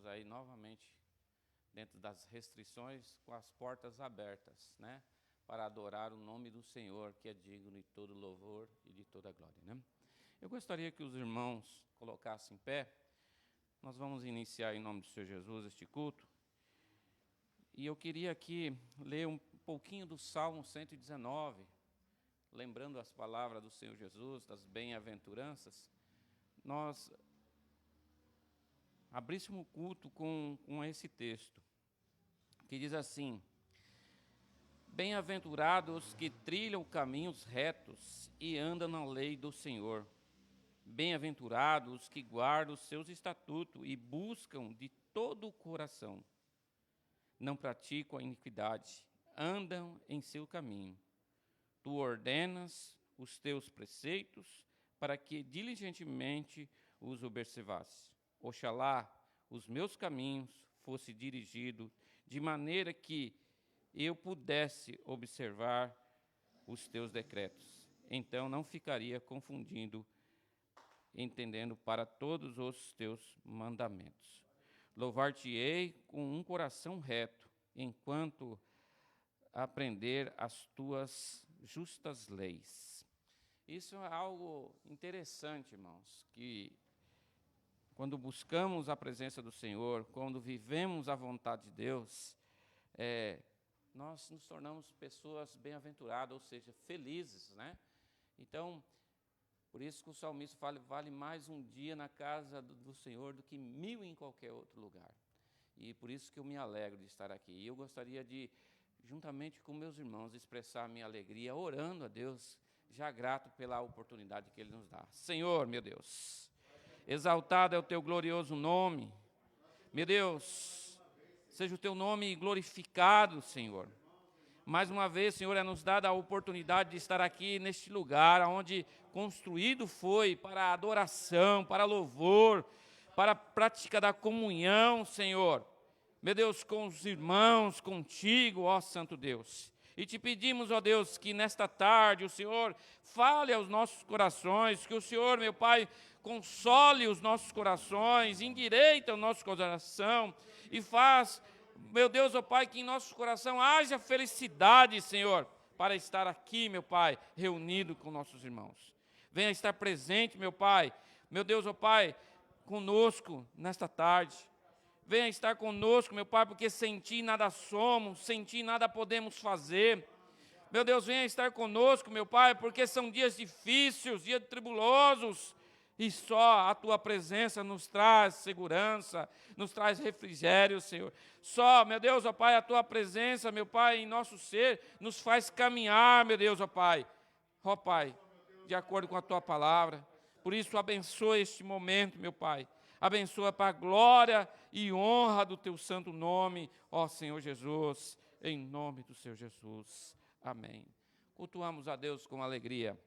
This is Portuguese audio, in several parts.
aí novamente dentro das restrições, com as portas abertas, né? Para adorar o nome do Senhor, que é digno de todo louvor e de toda glória, né? Eu gostaria que os irmãos colocassem em pé. Nós vamos iniciar em nome do Senhor Jesus este culto. E eu queria aqui ler um pouquinho do Salmo 119, lembrando as palavras do Senhor Jesus, das bem-aventuranças. Nós abríssemos o culto com esse texto, que diz assim: bem-aventurados que trilham caminhos retos e andam na lei do Senhor. Bem-aventurados que guardam os seus estatutos e buscam de todo o coração. Não praticam a iniquidade, andam em seu caminho. Tu ordenas os teus preceitos para que diligentemente os observasse. Oxalá os meus caminhos fossem dirigidos de maneira que eu pudesse observar os teus decretos. Então não ficaria confundindo, entendendo para todos os teus mandamentos. Louvar-te-ei com um coração reto, enquanto aprender as tuas justas leis. Isso é algo interessante, irmãos, que quando buscamos a presença do Senhor, quando vivemos a vontade de Deus, nós nos tornamos pessoas bem-aventuradas, ou seja, felizes, né? Então, por isso que o salmista fala, vale mais um dia na casa do Senhor do que 1000 em qualquer outro lugar. E por isso que eu me alegro de estar aqui. E eu gostaria de, juntamente com meus irmãos, expressar a minha alegria, orando a Deus, já grato pela oportunidade que Ele nos dá. Senhor, meu Deus, exaltado é o Teu glorioso nome. Meu Deus, seja o Teu nome glorificado, Senhor. Mais uma vez, Senhor, é nos dada a oportunidade de estar aqui neste lugar, onde construído foi para a adoração, para louvor, para a prática da comunhão, Senhor. Meu Deus, com os irmãos, contigo, ó Santo Deus. E te pedimos, ó Deus, que nesta tarde o Senhor fale aos nossos corações, que o Senhor, meu Pai, console os nossos corações, endireita o nosso coração e faz, meu Deus, ó Pai, que em nosso coração haja felicidade, Senhor, para estar aqui, meu Pai, reunido com nossos irmãos. Venha estar presente, meu Pai, meu Deus, ó Pai, conosco nesta tarde. Venha estar conosco, meu Pai, porque sem Ti nada somos, sem Ti nada podemos fazer. Meu Deus, venha estar conosco, meu Pai, porque são dias difíceis, dias tribulosos, e só a Tua presença nos traz segurança, nos traz refrigério, Senhor. Só, meu Deus, ó Pai, a Tua presença, meu Pai, em nosso ser, nos faz caminhar, meu Deus, ó Pai. Ó Pai, de acordo com a Tua palavra. Por isso, abençoa este momento, meu Pai. Abençoa para a glória e honra do Teu santo nome, ó Senhor Jesus, em nome do Senhor Jesus. Amém. Cultuamos a Deus com alegria.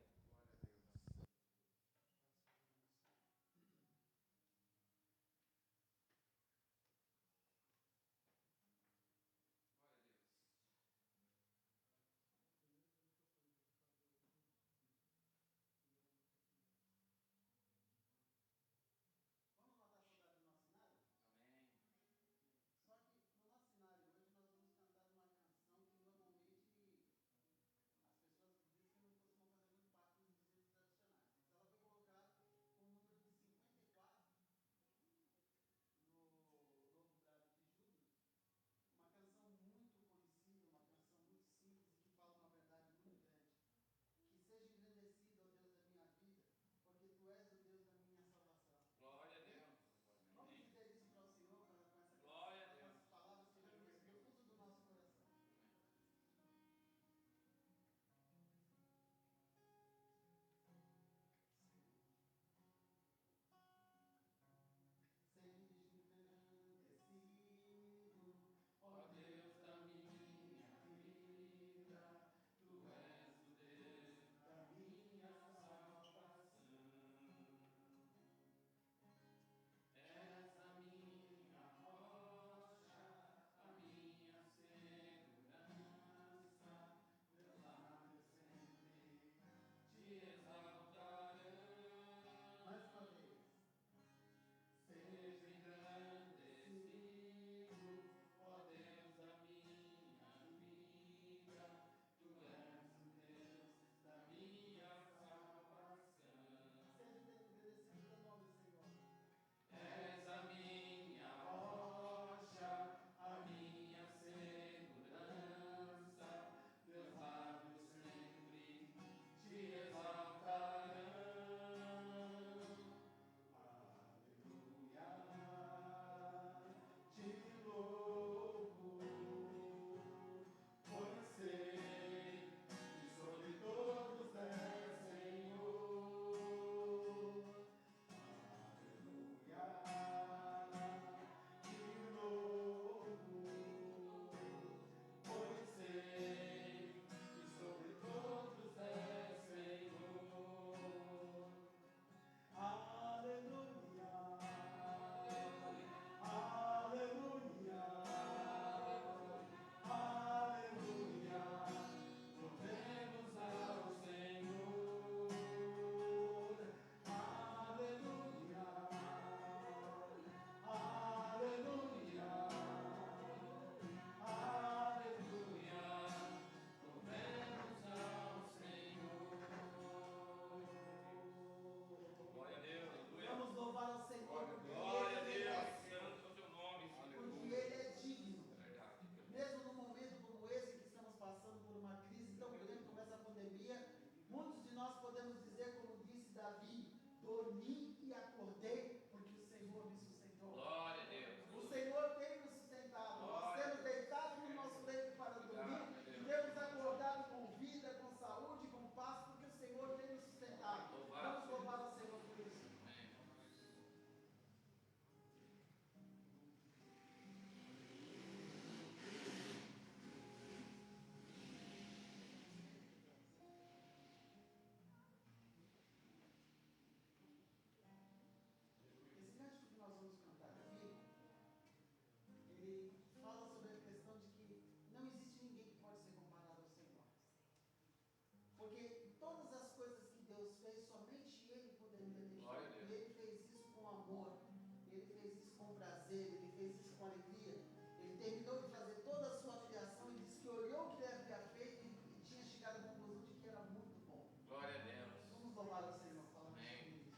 com alegria. Ele terminou de fazer toda a sua filiação e disse que olhou o que ele havia feito e tinha chegado à conclusão de que era muito bom. Glória a Deus. Vamos louvar o Senhor, falando sobre isso.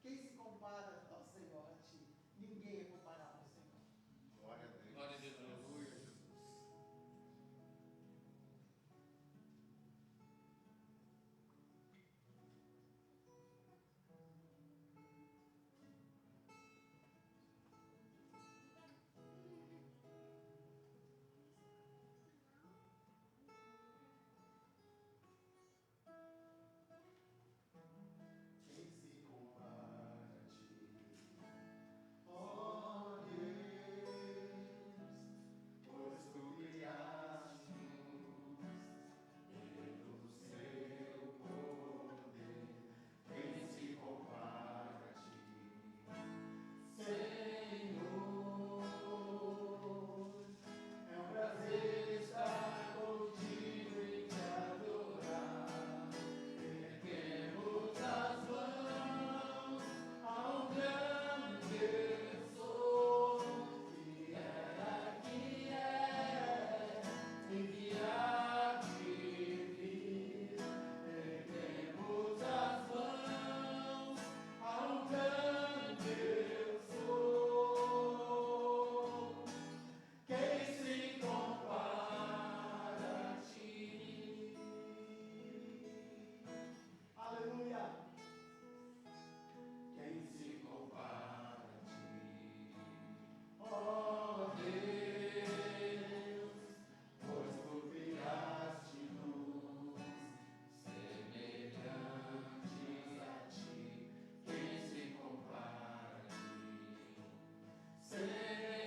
Quem se compara ao Senhor, a ti? Ninguém é comparável ao Senhor. Glória a Deus. Glória a Deus. Aleluia, Jesus. Quem se compara a ti? Ó Deus, pois tu criaste-nos pelo seu poder. Quem se compara a ti? Senhor, é um prazer estar contigo e te adorar. Erguemos as mãos ao grande Deus, que era, que é, e que há de vir. Erguemos as mãos ao grande Deus. Quem se compara a ti? Aleluia! Quem se compara a ti? Ó Deus, pois tu criaste-nos semelhantes a ti. Quem se compara a ti?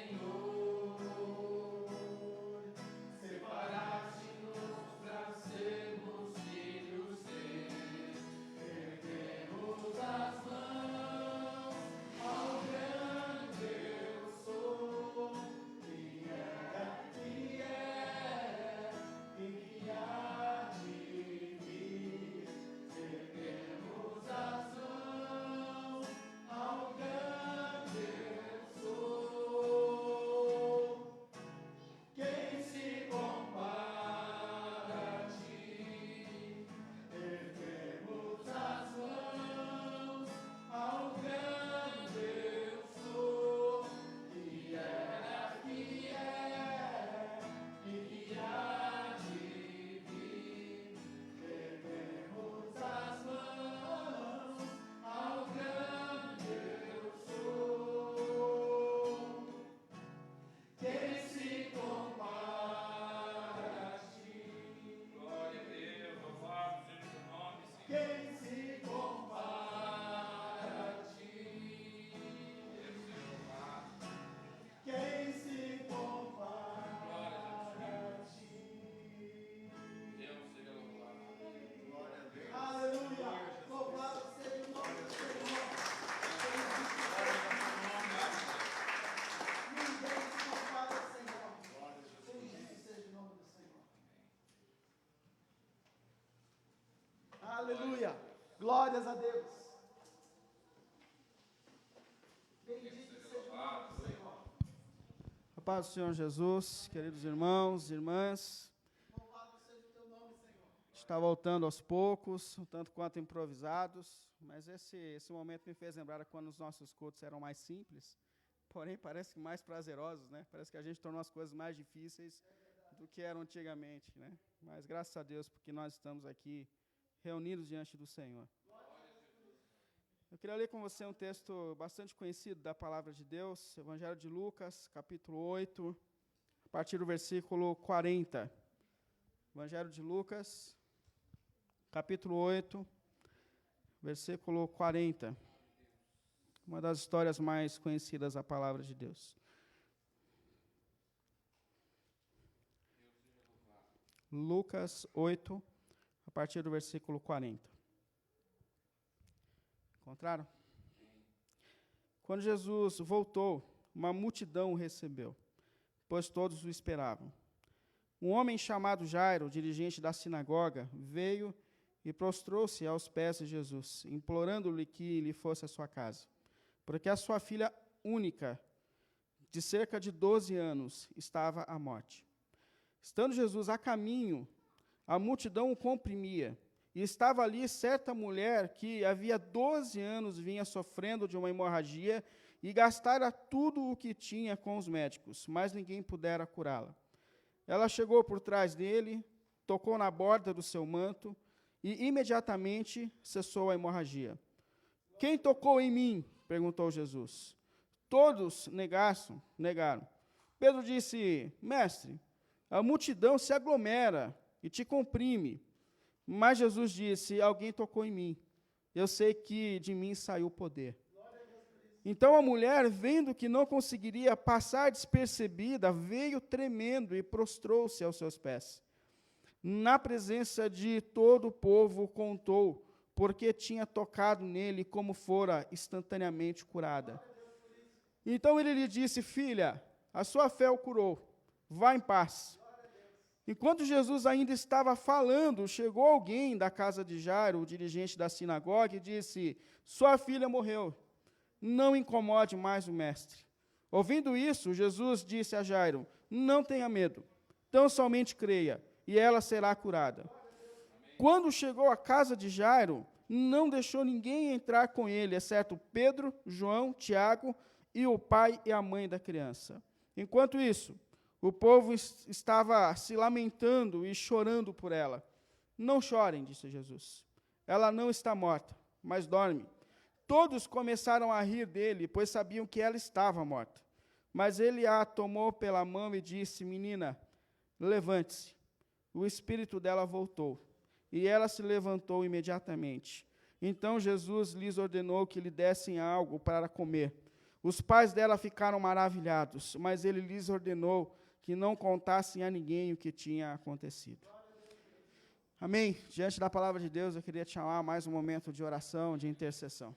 Senhor, separaste-nos para sermos filhos teus. Erguemos as mãos ao grande eu sou, que era, que é, e que há de vir. Erguemos as mãos ao grande eu sou. Quem se compara a ti? Erguemos as mãos ao grande eu sou, que era, que é, e que há de vir. Erguemos as mãos ao grande eu sou. Quem se compara a ti? Glória a Deus. Louvado seja o nome, Senhor. Quem se compara a ti? Deus seja louvado. Quem se compara a ti? Deus seja louvado. Glória a Deus. Aleluia! Louvado seja o nome do Senhor. Ninguém se compara ao Senhor. Bendito seja o nome do Senhor. Aleluia! Glórias a Deus. Bendito seja o nome do Senhor. A paz do Senhor Jesus, queridos irmãos e irmãs, Louvado seja o teu nome, Senhor. está voltando aos poucos, um tanto quanto improvisados, mas esse momento me fez lembrar quando os nossos cultos eram mais simples, porém parece que mais prazerosos, né? Parece que a gente tornou as coisas mais difíceis do que eram antigamente, né? Mas graças a Deus, porque nós estamos aqui reunidos diante do Senhor. Eu queria ler com você um texto bastante conhecido da palavra de Deus, Evangelho de Lucas, capítulo 8, a partir do versículo 40. Evangelho de Lucas, capítulo 8, versículo 40. Uma das histórias mais conhecidas da palavra de Deus. Lucas 8, a partir do versículo 40. Encontraram? Quando Jesus voltou, uma multidão o recebeu, pois todos o esperavam. Um homem chamado Jairo, dirigente da sinagoga, veio e prostrou-se aos pés de Jesus, implorando-lhe que lhe fosse à sua casa, porque a sua filha única de cerca de 12 anos, estava à morte. Estando Jesus a caminho, a multidão o comprimia, e estava ali certa mulher que havia 12 anos vinha sofrendo de uma hemorragia e gastara tudo o que tinha com os médicos, mas ninguém pudera curá-la. Ela chegou por trás dele, tocou na borda do seu manto, e imediatamente cessou a hemorragia. Quem tocou em mim? Perguntou Jesus. Todos negaram. Pedro disse, mestre, a multidão se aglomera e te comprime. Mas Jesus disse, alguém tocou em mim. Eu sei que de mim saiu o poder. Então a mulher, vendo que não conseguiria passar despercebida, veio tremendo e prostrou-se aos seus pés. Na presença de todo o povo, contou, porque tinha tocado nele, como fora instantaneamente curada. Então ele lhe disse, filha, a sua fé o curou, vá em paz. Enquanto Jesus ainda estava falando, chegou alguém da casa de Jairo, o dirigente da sinagoga, e disse, sua filha morreu, não incomode mais o mestre. Ouvindo isso, Jesus disse a Jairo, não tenha medo, tão somente creia, e ela será curada. Quando chegou à casa de Jairo, não deixou ninguém entrar com ele, exceto Pedro, João, Tiago e o pai e a mãe da criança. Enquanto isso, o povo estava se lamentando e chorando por ela. Não chorem, disse Jesus. Ela não está morta, mas dorme. Todos começaram a rir dele, pois sabiam que ela estava morta. Mas ele a tomou pela mão e disse, menina, levante-se. O espírito dela voltou, e ela se levantou imediatamente. Então Jesus lhes ordenou que lhe dessem algo para comer. Os pais dela ficaram maravilhados, mas ele lhes ordenou que não contassem a ninguém o que tinha acontecido. Amém? Diante da palavra de Deus, eu queria te chamar mais um momento de oração, de intercessão.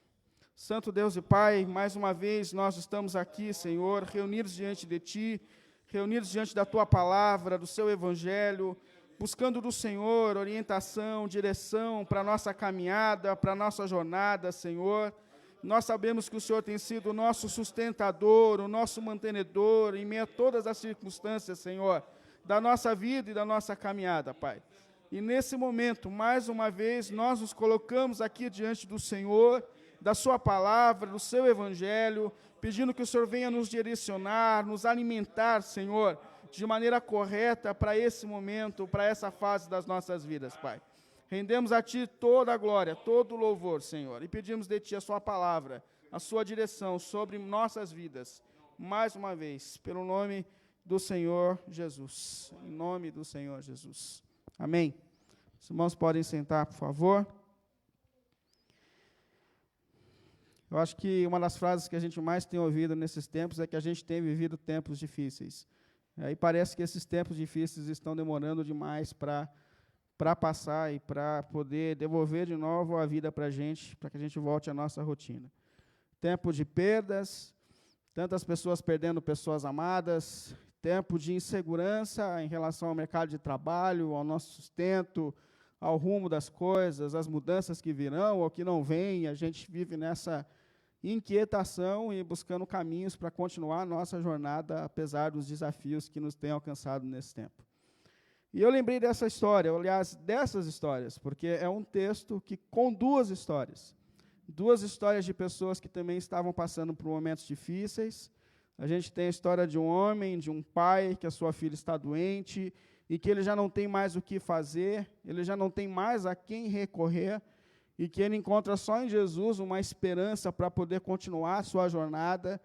Santo Deus e Pai, mais uma vez nós estamos aqui, Senhor, reunidos diante de Ti, reunidos diante da Tua palavra, do Seu Evangelho, buscando do Senhor orientação, direção para a nossa caminhada, para a nossa jornada, Senhor. Nós sabemos que o Senhor tem sido o nosso sustentador, o nosso mantenedor, em meio a todas as circunstâncias, Senhor, da nossa vida e da nossa caminhada, Pai. E nesse momento, mais uma vez, nós nos colocamos aqui diante do Senhor, da Sua palavra, do Seu Evangelho, pedindo que o Senhor venha nos direcionar, nos alimentar, Senhor, de maneira correta para esse momento, para essa fase das nossas vidas, Pai. Rendemos a Ti toda a glória, todo o louvor, Senhor, e pedimos de Ti a Sua palavra, a Sua direção sobre nossas vidas, mais uma vez, pelo nome do Senhor Jesus. Em nome do Senhor Jesus. Amém. Os irmãos podem sentar, por favor. Eu acho que uma das frases que a gente mais tem ouvido nesses tempos é que a gente tem vivido tempos difíceis. E parece que esses tempos difíceis estão demorando demais para passar e para poder devolver de novo a vida para a gente, para que a gente volte à nossa rotina. Tempo de perdas, tantas pessoas perdendo pessoas amadas, tempo de insegurança em relação ao mercado de trabalho, ao nosso sustento, ao rumo das coisas, as mudanças que virão ou que não vêm, a gente vive nessa inquietação e buscando caminhos para continuar a nossa jornada, apesar dos desafios que nos têm alcançado nesse tempo. E eu lembrei dessa história, aliás, dessas histórias, porque é um texto que com duas histórias de pessoas que também estavam passando por momentos difíceis. A gente tem a história de um homem, de um pai, que a sua filha está doente, e que ele já não tem mais o que fazer, ele já não tem mais a quem recorrer, e que ele encontra só em Jesus uma esperança para poder continuar a sua jornada.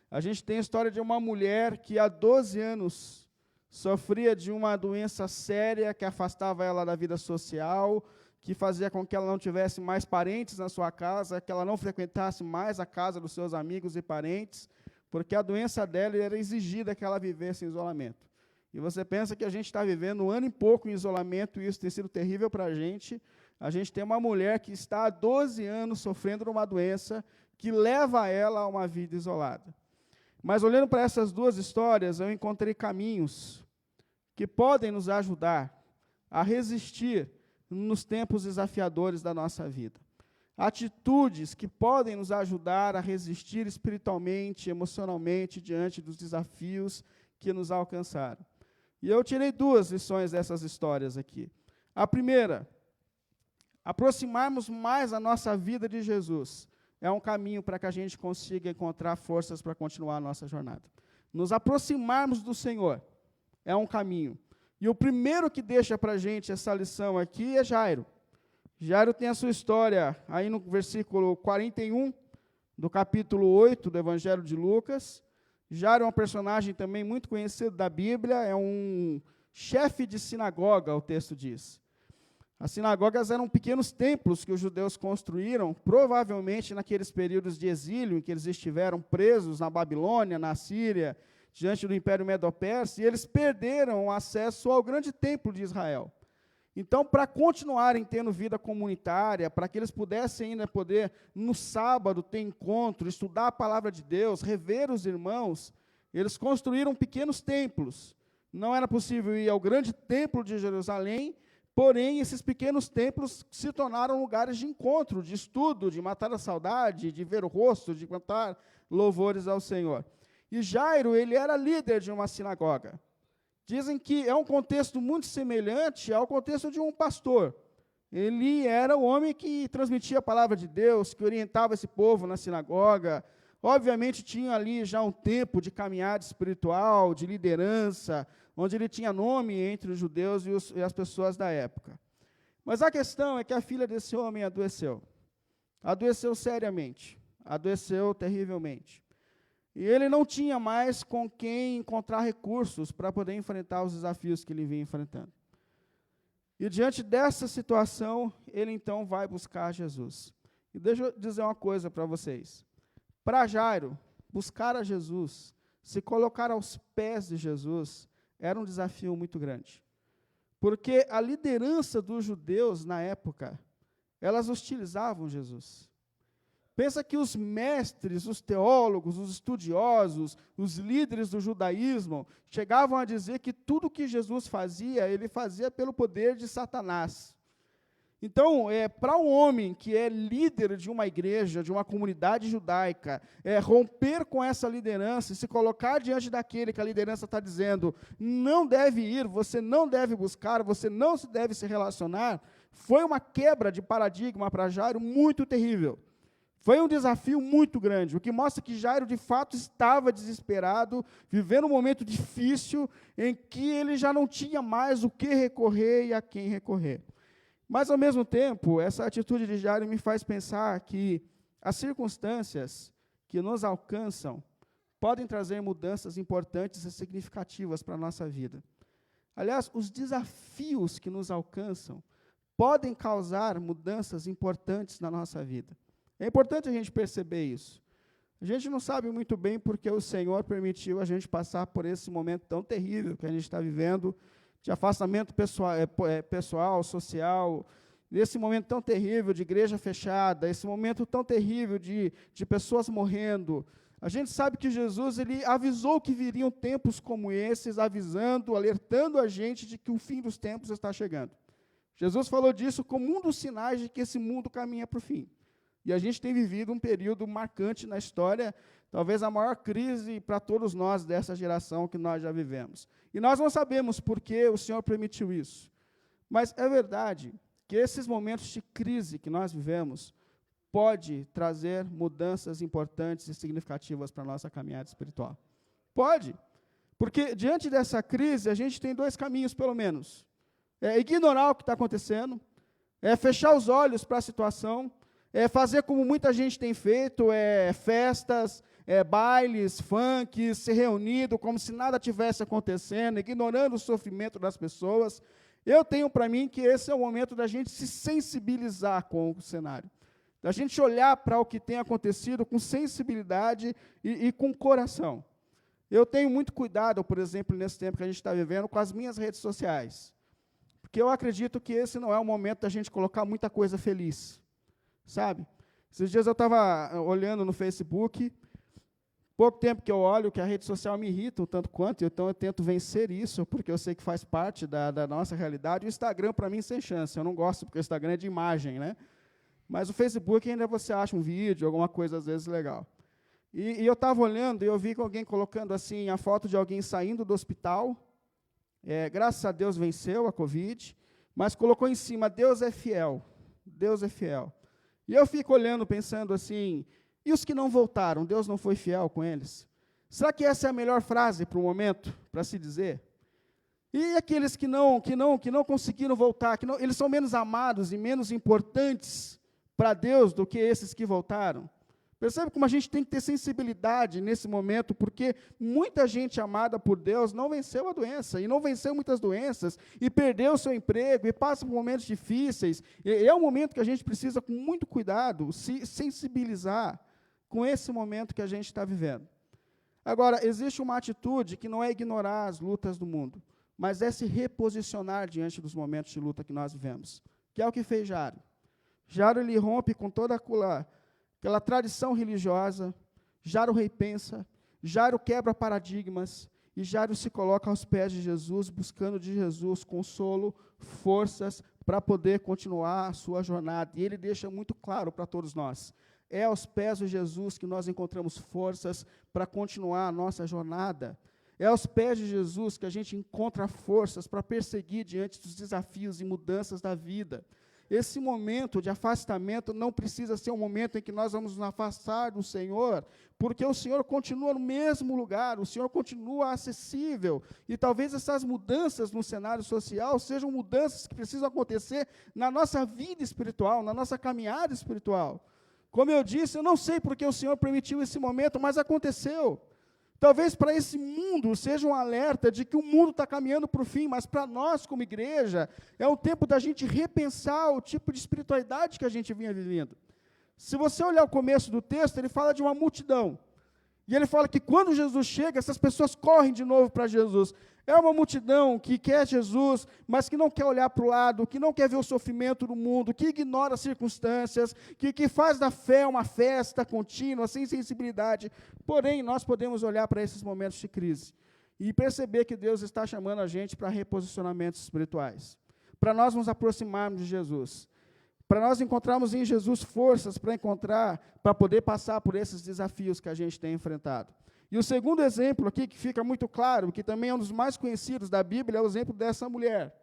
A gente tem a história de uma mulher que há 12 anos sofria de uma doença séria que afastava ela da vida social, que fazia com que ela não tivesse mais parentes na sua casa, que ela não frequentasse mais a casa dos seus amigos e parentes, porque a doença dela era exigida que ela vivesse em isolamento. E você pensa que a gente está vivendo um ano e pouco em isolamento, e isso tem sido terrível para a gente. A gente tem uma mulher que está há 12 anos sofrendo de uma doença que leva ela a uma vida isolada. Mas olhando para essas duas histórias, eu encontrei caminhos que podem nos ajudar a resistir nos tempos desafiadores da nossa vida. atitudes que podem nos ajudar a resistir espiritualmente, emocionalmente, diante dos desafios que nos alcançaram. E eu tirei 2 lições dessas histórias aqui. A primeira, aproximarmos mais a nossa vida de Jesus é um caminho para que a gente consiga encontrar forças para continuar a nossa jornada. Nos aproximarmos do Senhor é um caminho. E o primeiro que deixa para a gente essa lição aqui é Jairo. Jairo tem a sua história aí no versículo 41 do capítulo 8 do Evangelho de Lucas. Jairo é um personagem também muito conhecido da Bíblia, é um chefe de sinagoga, o texto diz. As sinagogas eram pequenos templos que os judeus construíram, provavelmente naqueles períodos de exílio em que eles estiveram presos na Babilônia, na Síria, diante do Império Medo-Persa, e eles perderam o acesso ao grande templo de Israel. Então, para continuarem tendo vida comunitária, para que eles pudessem ainda poder, no sábado, ter encontro, estudar a palavra de Deus, rever os irmãos, eles construíram pequenos templos. Não era possível ir ao grande templo de Jerusalém, porém, esses pequenos templos se tornaram lugares de encontro, de estudo, de matar a saudade, de ver o rosto, de cantar louvores ao Senhor. E Jairo, ele era líder de uma sinagoga. Dizem que é um contexto muito semelhante ao contexto de um pastor. Ele era o homem que transmitia a palavra de Deus, que orientava esse povo na sinagoga. Obviamente, tinha ali já um tempo de caminhada espiritual, de liderança, onde ele tinha nome entre os judeus e as pessoas da época. Mas a questão é que a filha desse homem adoeceu. Adoeceu seriamente, adoeceu terrivelmente. E ele não tinha mais com quem encontrar recursos para poder enfrentar os desafios que ele vinha enfrentando. E diante dessa situação, ele então vai buscar Jesus. E deixa eu dizer uma coisa para vocês. Para Jairo, buscar a Jesus, se colocar aos pés de Jesus, era um desafio muito grande. Porque a liderança dos judeus na época, elas hostilizavam Jesus. Pensa que os mestres, os teólogos, os estudiosos, os líderes do judaísmo, chegavam a dizer que tudo que Jesus fazia, ele fazia pelo poder de Satanás. Então, para um homem que é líder de uma igreja, de uma comunidade judaica, romper com essa liderança e se colocar diante daquele que a liderança está dizendo, não deve ir, você não deve buscar, você não deve se relacionar, foi uma quebra de paradigma para Jairo muito terrível. Foi um desafio muito grande, o que mostra que Jairo, de fato, estava desesperado, vivendo um momento difícil, em que ele já não tinha mais o que recorrer e a quem recorrer. Mas, ao mesmo tempo, essa atitude de Jairo me faz pensar que as circunstâncias que nos alcançam podem trazer mudanças importantes e significativas para a nossa vida. Aliás, os desafios que nos alcançam podem causar mudanças importantes na nossa vida. É importante a gente perceber isso. A gente não sabe muito bem porque o Senhor permitiu a gente passar por esse momento tão terrível que a gente está vivendo, de afastamento pessoal, social, esse momento tão terrível de igreja fechada, esse momento tão terrível de pessoas morrendo. A gente sabe que Jesus, ele avisou que viriam tempos como esses, avisando, alertando a gente de que o fim dos tempos está chegando. Jesus falou disso como um dos sinais de que esse mundo caminha para o fim. E a gente tem vivido um período marcante na história, talvez a maior crise para todos nós dessa geração que nós já vivemos. E nós não sabemos por que o Senhor permitiu isso. Mas é verdade que esses momentos de crise que nós vivemos pode trazer mudanças importantes e significativas para a nossa caminhada espiritual. Pode. Porque diante dessa crise, a gente tem 2 caminhos, pelo menos. É ignorar o que está acontecendo, é fechar os olhos para a situação, é fazer como muita gente tem feito, festas, bailes, funk, se reunindo como se nada tivesse acontecendo, ignorando o sofrimento das pessoas. Eu tenho para mim que esse é o momento da gente se sensibilizar com o cenário, da gente olhar para o que tem acontecido com sensibilidade e com coração. Eu tenho muito cuidado, por exemplo, nesse tempo que a gente está vivendo, com as minhas redes sociais, porque eu acredito que esse não é o momento da gente colocar muita coisa feliz. Sabe? Esses dias eu estava olhando no Facebook, pouco tempo que eu olho, que a rede social me irrita um tanto quanto, então eu tento vencer isso, porque eu sei que faz parte da nossa realidade. O Instagram, para mim, sem chance, eu não gosto, porque o Instagram é de imagem, né? Mas o Facebook ainda você acha um vídeo, alguma coisa às vezes legal. E eu estava olhando e eu vi que alguém colocando assim a foto de alguém saindo do hospital. Graças a Deus venceu a Covid, mas colocou em cima, Deus é fiel, Deus é fiel. E eu fico olhando, pensando assim, e os que não voltaram, Deus não foi fiel com eles? Será que essa é a melhor frase para o momento, para se dizer? E aqueles que não conseguiram voltar, eles são menos amados e menos importantes para Deus do que esses que voltaram? Percebe como a gente tem que ter sensibilidade nesse momento, porque muita gente amada por Deus não venceu a doença, e não venceu muitas doenças, e perdeu o seu emprego, e passa por momentos difíceis. É um momento que a gente precisa, com muito cuidado, se sensibilizar com esse momento que a gente está vivendo. Agora, existe uma atitude que não é ignorar as lutas do mundo, mas é se reposicionar diante dos momentos de luta que nós vivemos, que é o que fez Jairo. Jairo, ele rompe com toda aquela tradição religiosa, Jairo repensa, Jairo quebra paradigmas, e Jairo se coloca aos pés de Jesus, buscando de Jesus consolo, forças, para poder continuar a sua jornada. E ele deixa muito claro para todos nós, é aos pés de Jesus que nós encontramos forças para continuar a nossa jornada. É aos pés de Jesus que a gente encontra forças para perseguir diante dos desafios e mudanças da vida. Esse momento de afastamento não precisa ser um momento em que nós vamos nos afastar do Senhor, porque o Senhor continua no mesmo lugar, o Senhor continua acessível, e talvez essas mudanças no cenário social sejam mudanças que precisam acontecer na nossa vida espiritual, na nossa caminhada espiritual. Como eu disse, eu não sei porque o Senhor permitiu esse momento, mas aconteceu. Talvez para esse mundo seja um alerta de que o mundo está caminhando para o fim, mas para nós, como igreja, é um tempo da gente repensar o tipo de espiritualidade que a gente vinha vivendo. Se você olhar o começo do texto, ele fala de uma multidão. E ele fala que quando Jesus chega, essas pessoas correm de novo para Jesus. É uma multidão que quer Jesus, mas que não quer olhar para o lado, que não quer ver o sofrimento do mundo, que ignora as circunstâncias, que faz da fé uma festa contínua, sem sensibilidade. Porém, nós podemos olhar para esses momentos de crise e perceber que Deus está chamando a gente para reposicionamentos espirituais, para nós nos aproximarmos de Jesus, para nós encontrarmos em Jesus forças para poder passar por esses desafios que a gente tem enfrentado. E o segundo exemplo aqui, que fica muito claro, que também é um dos mais conhecidos da Bíblia, é o exemplo dessa mulher.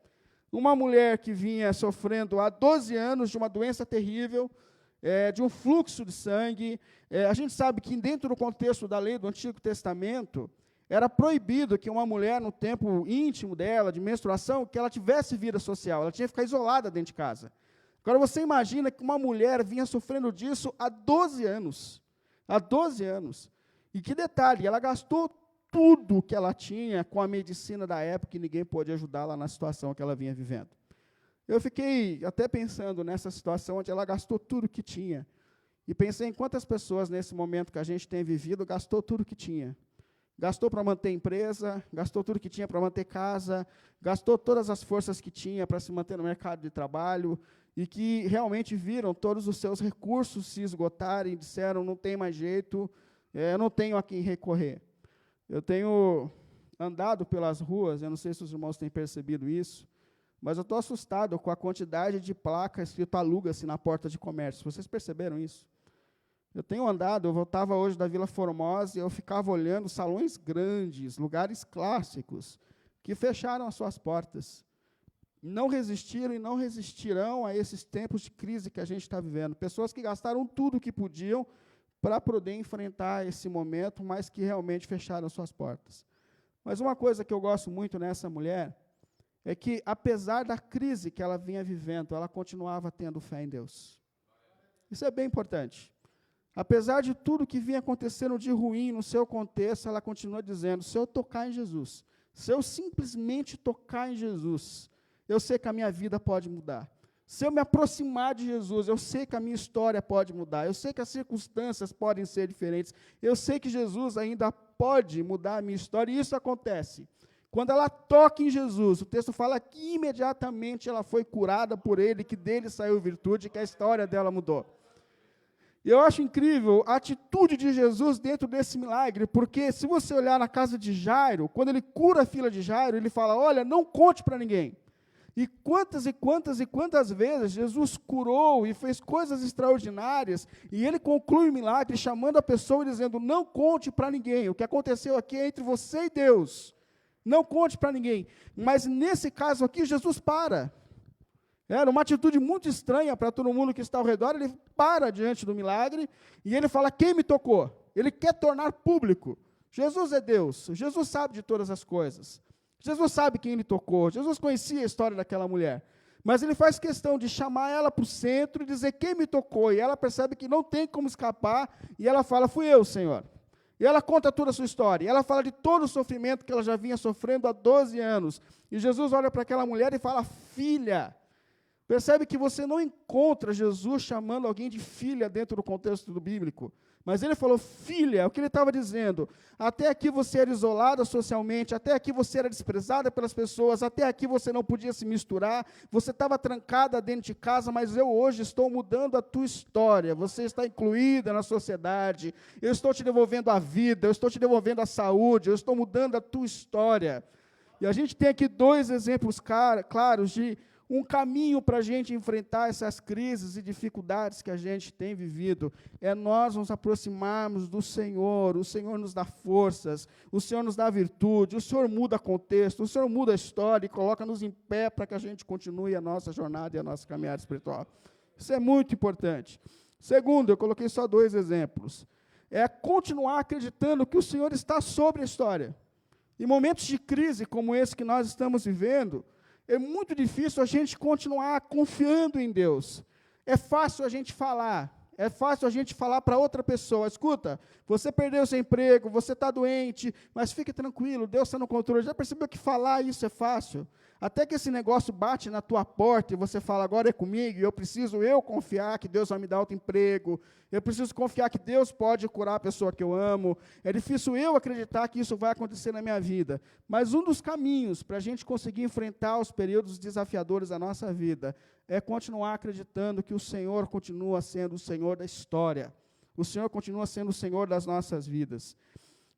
Uma mulher que vinha sofrendo há 12 anos de uma doença terrível, de um fluxo de sangue. A gente sabe que dentro do contexto da lei do Antigo Testamento, era proibido que uma mulher, no tempo íntimo dela, de menstruação, que ela tivesse vida social, ela tinha que ficar isolada dentro de casa. Agora, você imagina que uma mulher vinha sofrendo disso há 12 anos. Há 12 anos. E que detalhe, ela gastou tudo que ela tinha com a medicina da época e ninguém pôde ajudá-la na situação que ela vinha vivendo. Eu fiquei até pensando nessa situação onde ela gastou tudo que tinha. E pensei em quantas pessoas, nesse momento que a gente tem vivido, gastou tudo que tinha. Gastou para manter empresa, gastou tudo que tinha para manter casa, gastou todas as forças que tinha para se manter no mercado de trabalho, e que realmente viram todos os seus recursos se esgotarem, disseram, não tem mais jeito, eu não tenho a quem recorrer. Eu tenho andado pelas ruas, eu não sei se os irmãos têm percebido isso, mas eu estou assustado com a quantidade de placas escrito aluga-se na porta de comércio. Vocês perceberam isso? Eu tenho andado, eu voltava hoje da Vila Formosa e eu ficava olhando salões grandes, lugares clássicos, que fecharam as suas portas. Não resistiram e não resistirão a esses tempos de crise que a gente está vivendo. Pessoas que gastaram tudo o que podiam para poder enfrentar esse momento, mas que realmente fecharam suas portas. Mas uma coisa que eu gosto muito nessa mulher é que, apesar da crise que ela vinha vivendo, ela continuava tendo fé em Deus. Isso é bem importante. Apesar de tudo que vinha acontecendo de ruim no seu contexto, ela continua dizendo, se eu tocar em Jesus, se eu simplesmente tocar em Jesus, eu sei que a minha vida pode mudar. Se eu me aproximar de Jesus, eu sei que a minha história pode mudar, eu sei que as circunstâncias podem ser diferentes, eu sei que Jesus ainda pode mudar a minha história, e isso acontece. Quando ela toca em Jesus, o texto fala que imediatamente ela foi curada por ele, que dele saiu virtude, que a história dela mudou. E eu acho incrível a atitude de Jesus dentro desse milagre, porque se você olhar na casa de Jairo, quando ele cura a filha de Jairo, ele fala, olha, não conte para ninguém. E quantas vezes Jesus curou e fez coisas extraordinárias, e ele conclui o milagre chamando a pessoa e dizendo, não conte para ninguém, o que aconteceu aqui é entre você e Deus, não conte para ninguém. Mas nesse caso aqui, Jesus para. Era uma atitude muito estranha para todo mundo que está ao redor, ele para diante do milagre, e ele fala, quem me tocou? Ele quer tornar público. Jesus é Deus, Jesus sabe de todas as coisas. Jesus sabe quem ele tocou, Jesus conhecia a história daquela mulher, mas ele faz questão de chamar ela para o centro e dizer quem me tocou, e ela percebe que não tem como escapar, e ela fala, fui eu, Senhor. E ela conta toda a sua história, e ela fala de todo o sofrimento que ela já vinha sofrendo há 12 anos, e Jesus olha para aquela mulher e fala, filha. Percebe que você não encontra Jesus chamando alguém de filha dentro do contexto do bíblico. Mas ele falou, filha, é o que ele estava dizendo. Até aqui você era isolada socialmente, até aqui você era desprezada pelas pessoas, até aqui você não podia se misturar, você estava trancada dentro de casa, mas eu hoje estou mudando a tua história. Você está incluída na sociedade, eu estou te devolvendo a vida, eu estou te devolvendo a saúde, eu estou mudando a tua história. E a gente tem aqui 2 exemplos claros de um caminho para a gente enfrentar essas crises e dificuldades que a gente tem vivido, é nós nos aproximarmos do Senhor, o Senhor nos dá forças, o Senhor nos dá virtude, o Senhor muda contexto, o Senhor muda a história e coloca-nos em pé para que a gente continue a nossa jornada e a nossa caminhada espiritual. Isso é muito importante. Segundo, eu coloquei só 2 exemplos, é continuar acreditando que o Senhor está sobre a história. Em momentos de crise como esse que nós estamos vivendo, é muito difícil a gente continuar confiando em Deus. É fácil a gente falar para outra pessoa, escuta, você perdeu seu emprego, você está doente, mas fique tranquilo, Deus está no controle. Já percebeu que falar isso é fácil? Até que esse negócio bate na tua porta e você fala, agora é comigo, e eu preciso confiar que Deus vai me dar outro emprego, eu preciso confiar que Deus pode curar a pessoa que eu amo, é difícil eu acreditar que isso vai acontecer na minha vida. Mas um dos caminhos para a gente conseguir enfrentar os períodos desafiadores da nossa vida é continuar acreditando que o Senhor continua sendo o Senhor da história, o Senhor continua sendo o Senhor das nossas vidas.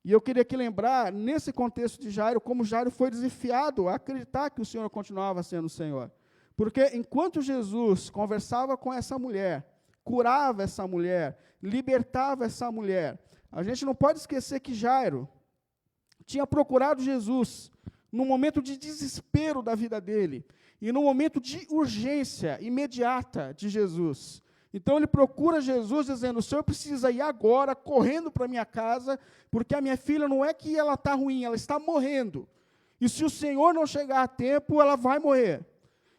E eu queria aqui lembrar, nesse contexto de Jairo, como Jairo foi desafiado a acreditar que o Senhor continuava sendo o Senhor. Porque enquanto Jesus conversava com essa mulher, curava essa mulher, libertava essa mulher, a gente não pode esquecer que Jairo tinha procurado Jesus no momento de desespero da vida dele, e no momento de urgência imediata de Jesus. Então ele procura Jesus dizendo, o Senhor precisa ir agora, correndo para a minha casa, porque a minha filha não é que ela está ruim, ela está morrendo. E se o Senhor não chegar a tempo, ela vai morrer.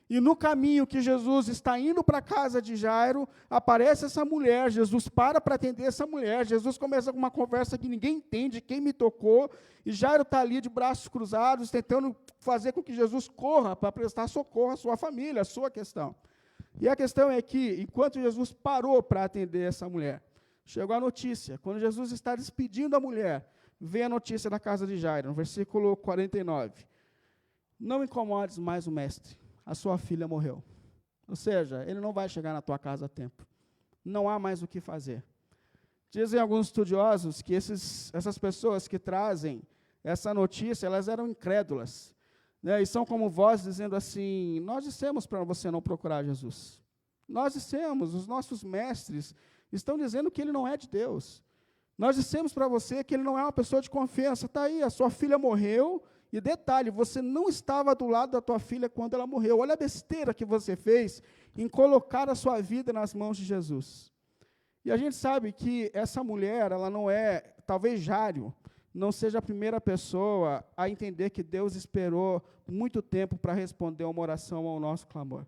E no caminho que Jesus está indo para a casa de Jairo, aparece essa mulher, Jesus para atender essa mulher, Jesus começa com uma conversa que ninguém entende, quem me tocou, e Jairo está ali de braços cruzados, tentando fazer com que Jesus corra para prestar socorro à sua família, à sua questão. E a questão é que, enquanto Jesus parou para atender essa mulher, chegou a notícia, quando Jesus está despedindo a mulher, vem a notícia da casa de Jairo, no versículo 49. Não incomodes mais o mestre, a sua filha morreu. Ou seja, ele não vai chegar na tua casa a tempo. Não há mais o que fazer. Dizem alguns estudiosos que essas pessoas que trazem essa notícia, elas eram incrédulas. E são como vozes dizendo assim, nós dissemos para você não procurar Jesus. Nós dissemos, os nossos mestres estão dizendo que ele não é de Deus. Nós dissemos para você que ele não é uma pessoa de confiança. Está aí, a sua filha morreu, e detalhe, você não estava do lado da tua filha quando ela morreu. Olha a besteira que você fez em colocar a sua vida nas mãos de Jesus. E a gente sabe que essa mulher, ela não é, talvez Jairo, não seja a primeira pessoa a entender que Deus esperou muito tempo para responder uma oração ao nosso clamor.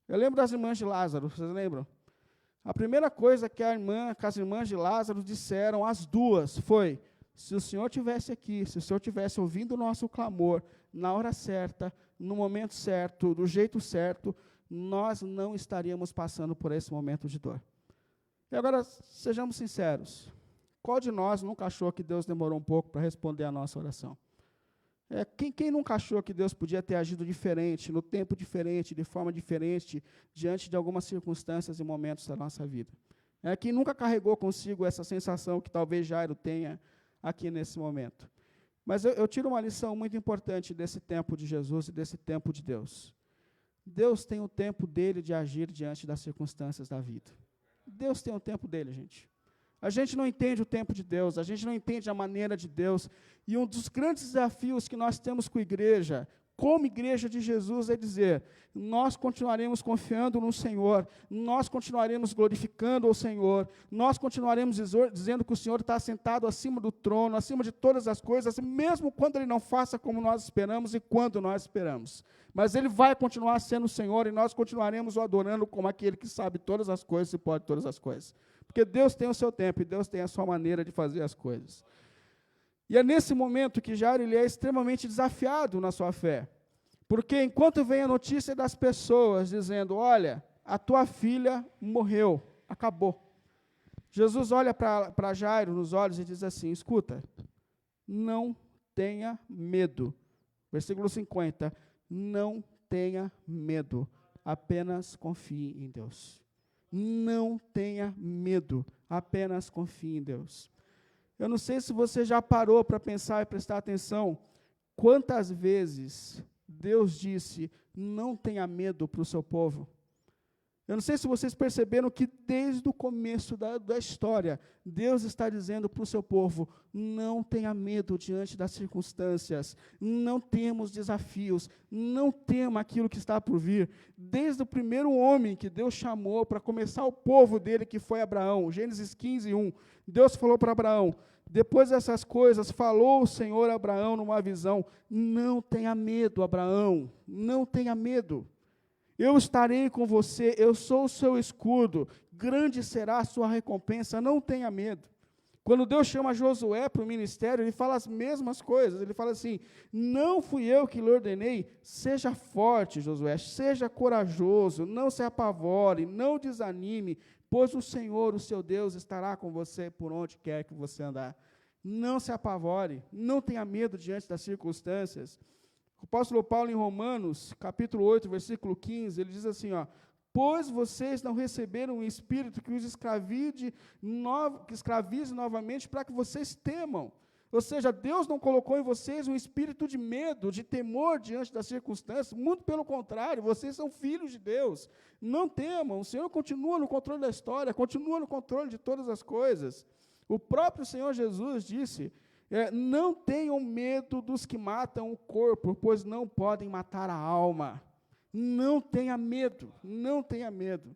Eu lembro das irmãs de Lázaro, vocês lembram? A primeira coisa que as irmãs de Lázaro disseram, as duas, foi, se o Senhor estivesse aqui, se o Senhor estivesse ouvindo o nosso clamor, na hora certa, no momento certo, do jeito certo, nós não estaríamos passando por esse momento de dor. E agora, sejamos sinceros, qual de nós nunca achou que Deus demorou um pouco para responder a nossa oração? Quem nunca achou que Deus podia ter agido diferente, no tempo diferente, de forma diferente, diante de algumas circunstâncias e momentos da nossa vida? Quem nunca carregou consigo essa sensação que talvez Jairo tenha aqui nesse momento? Mas eu tiro uma lição muito importante desse tempo de Jesus e desse tempo de Deus. Deus tem o tempo dele de agir diante das circunstâncias da vida. Deus tem o tempo dele, gente. A gente não entende o tempo de Deus, a gente não entende a maneira de Deus. E um dos grandes desafios que nós temos com a igreja, como igreja de Jesus, é dizer, nós continuaremos confiando no Senhor, nós continuaremos glorificando ao Senhor, nós continuaremos dizendo que o Senhor está sentado acima do trono, acima de todas as coisas, mesmo quando Ele não faça como nós esperamos e quando nós esperamos. Mas Ele vai continuar sendo o Senhor e nós continuaremos o adorando como aquele que sabe todas as coisas e pode todas as coisas. Porque Deus tem o seu tempo e Deus tem a sua maneira de fazer as coisas. E é nesse momento que Jairo ele é extremamente desafiado na sua fé. Porque enquanto vem a notícia das pessoas dizendo, olha, a tua filha morreu, acabou. Jesus olha para Jairo nos olhos e diz assim, escuta, não tenha medo. Versículo 50, não tenha medo, apenas confie em Deus. Não tenha medo, apenas confie em Deus. Eu não sei se você já parou para pensar e prestar atenção, quantas vezes Deus disse, não tenha medo para o seu povo. Eu não sei se vocês perceberam que desde o começo da história, Deus está dizendo para o seu povo, não tenha medo diante das circunstâncias, não temos desafios, não tema aquilo que está por vir. Desde o primeiro homem que Deus chamou para começar o povo dele, que foi Abraão, Gênesis 15, 1, Deus falou para Abraão, depois dessas coisas, falou o Senhor a Abraão numa visão, não tenha medo, Abraão, não tenha medo. Eu estarei com você, eu sou o seu escudo, grande será a sua recompensa, não tenha medo. Quando Deus chama Josué para o ministério, Ele fala as mesmas coisas, Ele fala assim, não fui eu que lhe ordenei, seja forte, Josué, seja corajoso, não se apavore, não desanime, pois o Senhor, o seu Deus, estará com você por onde quer que você andar. Não se apavore, não tenha medo diante das circunstâncias. O apóstolo Paulo, em Romanos, capítulo 8, versículo 15, ele diz assim, ó, pois vocês não receberam um espírito que os escravize novamente para que vocês temam. Ou seja, Deus não colocou em vocês um espírito de medo, de temor diante das circunstâncias, muito pelo contrário, vocês são filhos de Deus. Não temam, o Senhor continua no controle da história, continua no controle de todas as coisas. O próprio Senhor Jesus disse, não tenham medo dos que matam o corpo, pois não podem matar a alma. Não tenha medo, não tenha medo.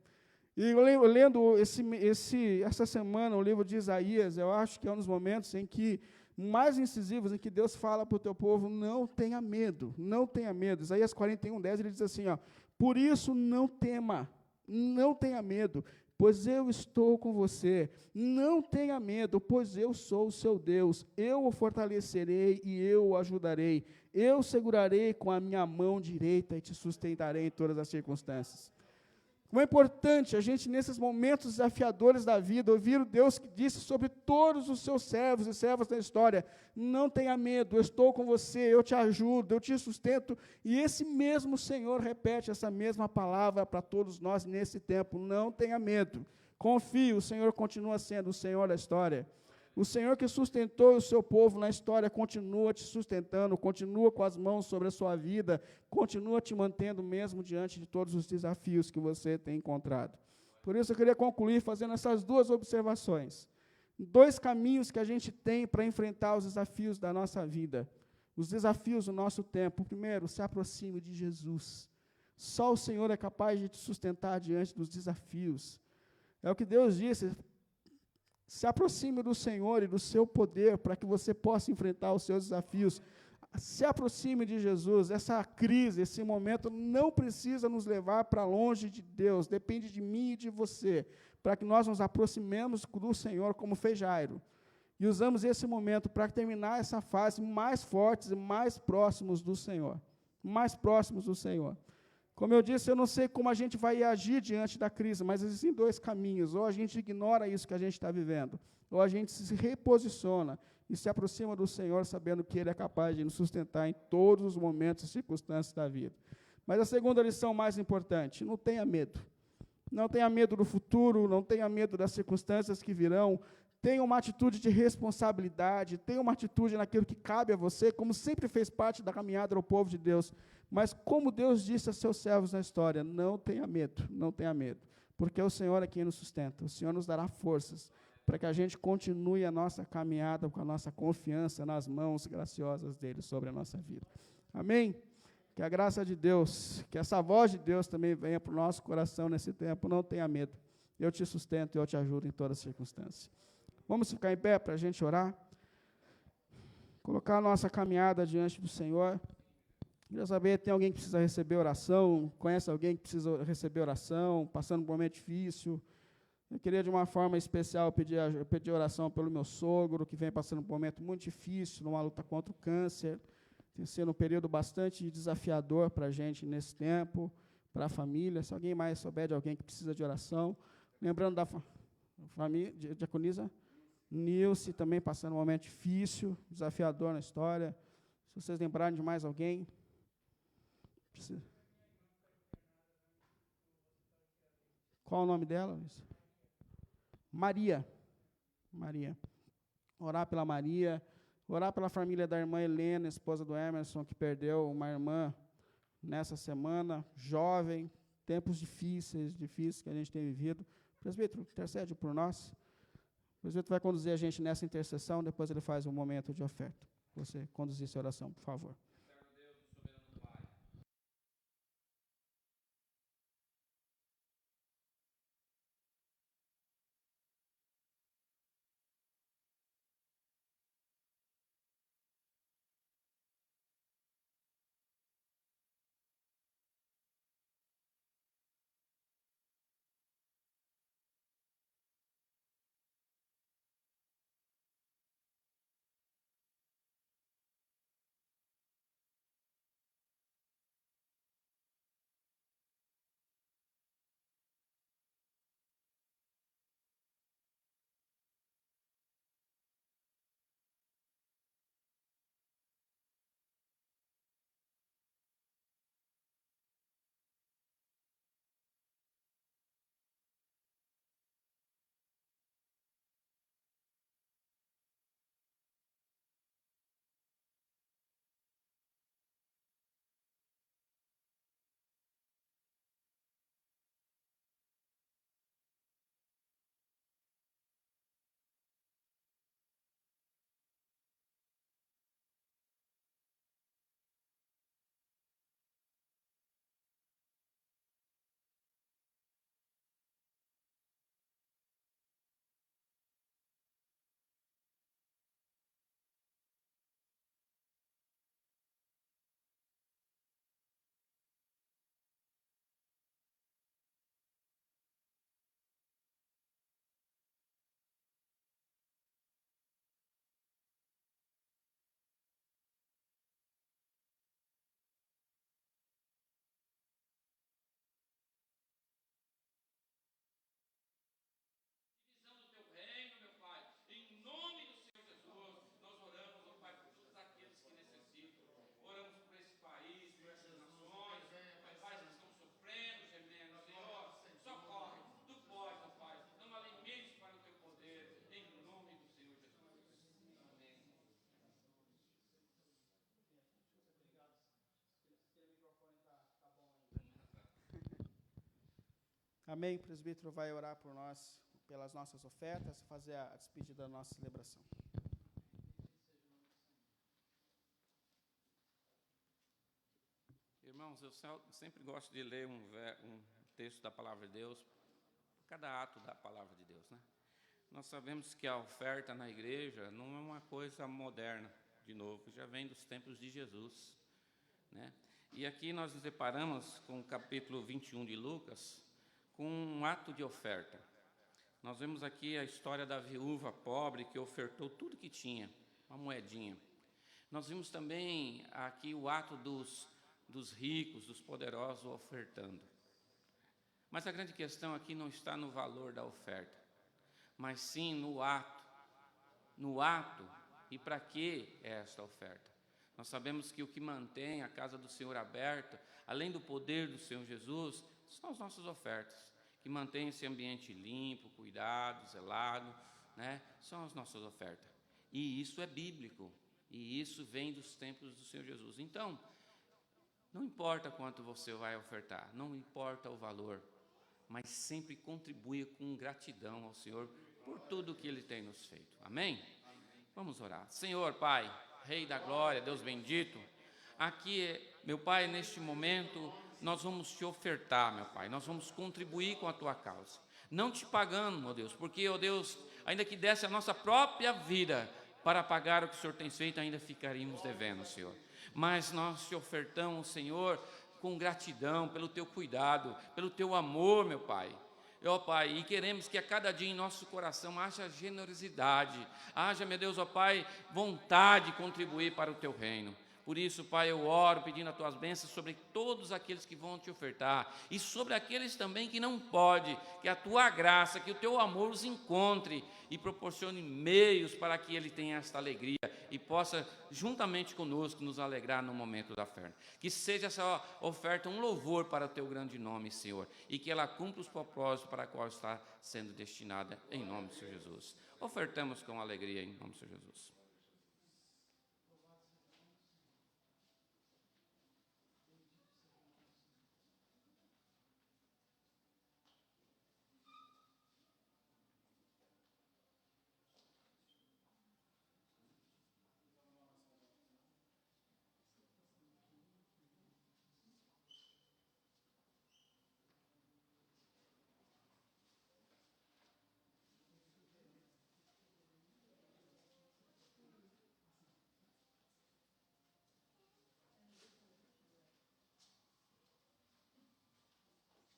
E eu lendo essa semana o livro de Isaías, eu acho que é um dos momentos em que, mais incisivos, em que Deus fala para o teu povo, não tenha medo, não tenha medo. Isaías 41, 10, ele diz assim, ó, por isso não tema, não tenha medo, pois eu estou com você, não tenha medo, pois eu sou o seu Deus, eu o fortalecerei e eu o ajudarei, eu segurarei com a minha mão direita e te sustentarei em todas as circunstâncias. Como é importante a gente, nesses momentos desafiadores da vida, ouvir o Deus que disse sobre todos os seus servos e servas da história, não tenha medo, eu estou com você, eu te ajudo, eu te sustento, e esse mesmo Senhor repete essa mesma palavra para todos nós nesse tempo, não tenha medo, confie, o Senhor continua sendo o Senhor da história. O Senhor que sustentou o seu povo na história continua te sustentando, continua com as mãos sobre a sua vida, continua te mantendo mesmo diante de todos os desafios que você tem encontrado. Por isso eu queria concluir fazendo essas duas observações. Dois caminhos que a gente tem para enfrentar os desafios da nossa vida, os desafios do nosso tempo. Primeiro, se aproxime de Jesus. Só o Senhor é capaz de te sustentar diante dos desafios. É o que Deus disse. Se aproxime do Senhor e do seu poder para que você possa enfrentar os seus desafios. Se aproxime de Jesus. Essa crise, esse momento não precisa nos levar para longe de Deus. Depende de mim e de você, para que nós nos aproximemos do Senhor como fez Jairo. E usamos esse momento para terminar essa fase mais fortes e mais próximos do Senhor. Mais próximos do Senhor. Como eu disse, eu não sei como a gente vai agir diante da crise, mas existem dois caminhos. Ou a gente ignora isso que a gente está vivendo, ou a gente se reposiciona e se aproxima do Senhor, sabendo que Ele é capaz de nos sustentar em todos os momentos e circunstâncias da vida. Mas a segunda lição mais importante, não tenha medo. Não tenha medo do futuro, não tenha medo das circunstâncias que virão. tenha uma atitude de responsabilidade, tenha uma atitude naquilo que cabe a você, como sempre fez parte da caminhada do povo de Deus. Mas como Deus disse a seus servos na história, não tenha medo, não tenha medo, porque o Senhor é quem nos sustenta, o Senhor nos dará forças para que a gente continue a nossa caminhada com a nossa confiança nas mãos graciosas dele sobre a nossa vida. Amém? Que a graça de Deus, que essa voz de Deus também venha para o nosso coração nesse tempo, não tenha medo. Eu te sustento e eu te ajudo em todas as circunstâncias. Vamos ficar em pé para a gente orar? Colocar a nossa caminhada diante do Senhor. Queria saber, tem alguém que precisa receber oração? Conhece alguém que precisa receber oração? Passando por um momento difícil? Eu queria, de uma forma especial, pedir oração pelo meu sogro, que vem passando por um momento muito difícil, numa luta contra o câncer. Tem sido um período bastante desafiador para a gente nesse tempo, para a família. Se alguém mais souber de alguém que precisa de oração. Lembrando da família, diaconisa Nilce, também passando um momento difícil, desafiador na história. Se vocês lembrarem de mais alguém. Qual o nome dela, Luiz? Maria. Maria. Orar pela Maria. Orar pela família da irmã Helena, esposa do Emerson, que perdeu uma irmã nessa semana, jovem, tempos difíceis que a gente tem vivido. Presbítero, intercede por nós. O presbítero vai conduzir a gente nessa intercessão, depois ele faz um momento de oferta. Você conduzir essa oração, por favor. Amém. O presbítero vai orar por nós, pelas nossas ofertas, fazer a despedida da nossa celebração. Irmãos, eu sempre gosto de ler um texto da Palavra de Deus, cada ato da Palavra de Deus, né? Nós sabemos que a oferta na igreja não é uma coisa moderna, de novo, já vem dos tempos de Jesus, né? E aqui nós nos deparamos com o capítulo 21 de Lucas, com um ato de oferta. Nós vemos aqui a história da viúva pobre que ofertou tudo que tinha, uma moedinha. Nós vimos também aqui o ato dos ricos, dos poderosos ofertando. Mas a grande questão aqui não está no valor da oferta, mas sim no ato. No ato, e para que é esta oferta? Nós sabemos que o que mantém a casa do Senhor aberta, além do poder do Senhor Jesus, são as nossas ofertas, que mantêm esse ambiente limpo, cuidado, zelado, né? São as nossas ofertas. E isso é bíblico. E isso vem dos tempos do Senhor Jesus. Então, não importa quanto você vai ofertar, não importa o valor, mas sempre contribua com gratidão ao Senhor por tudo que Ele tem nos feito. Amém? Vamos orar. Senhor, Pai, Rei da Glória, Deus bendito, aqui, meu Pai, neste momento, nós vamos te ofertar, meu Pai, nós vamos contribuir com a Tua causa. Não te pagando, meu Deus, porque, ó Deus, ainda que desse a nossa própria vida para pagar o que o Senhor tem feito, ainda ficaríamos devendo, Senhor. Mas nós te ofertamos, Senhor, com gratidão pelo Teu cuidado, pelo Teu amor, meu Pai. Ó Pai, e queremos que a cada dia em nosso coração haja generosidade, haja, meu Deus, ó Pai, vontade de contribuir para o Teu reino. Por isso, Pai, eu oro pedindo as Tuas bênçãos sobre todos aqueles que vão Te ofertar e sobre aqueles também que não podem, que a Tua graça, que o Teu amor os encontre e proporcione meios para que Ele tenha esta alegria e possa, juntamente conosco, nos alegrar no momento da oferta. Que seja essa oferta um louvor para o Teu grande nome, Senhor, e que ela cumpra os propósitos para a qual está sendo destinada, em nome do Senhor Jesus. Ofertamos com alegria, em nome do Senhor Jesus.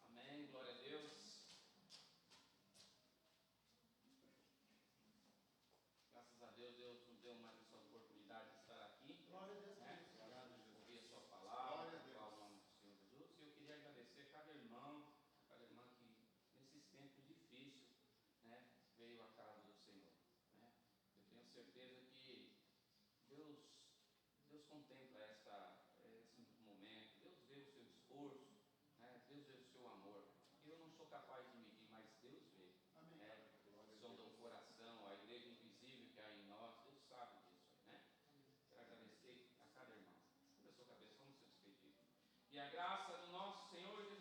Amém, glória a Deus. Graças a Deus, Deus nos deu mais essa oportunidade de estar aqui. Glória a Deus. Né? Ouvir a sua palavra, louvar o nome do Senhor Jesus. E eu queria agradecer a cada irmã que nesses tempos difíceis, né, veio à casa do Senhor. Né? Eu tenho certeza que Deus contempla esse momento, Deus vê o seu esforço, né? Deus vê o seu amor. Eu não sou capaz de medir, mas Deus vê. Amém. Né? Sonda o coração, a igreja invisível que há em nós, Deus sabe disso aí, né? Quero agradecer a cada irmão. Sobre a sua cabeça, vamos se despedir. E a graça do nosso Senhor Jesus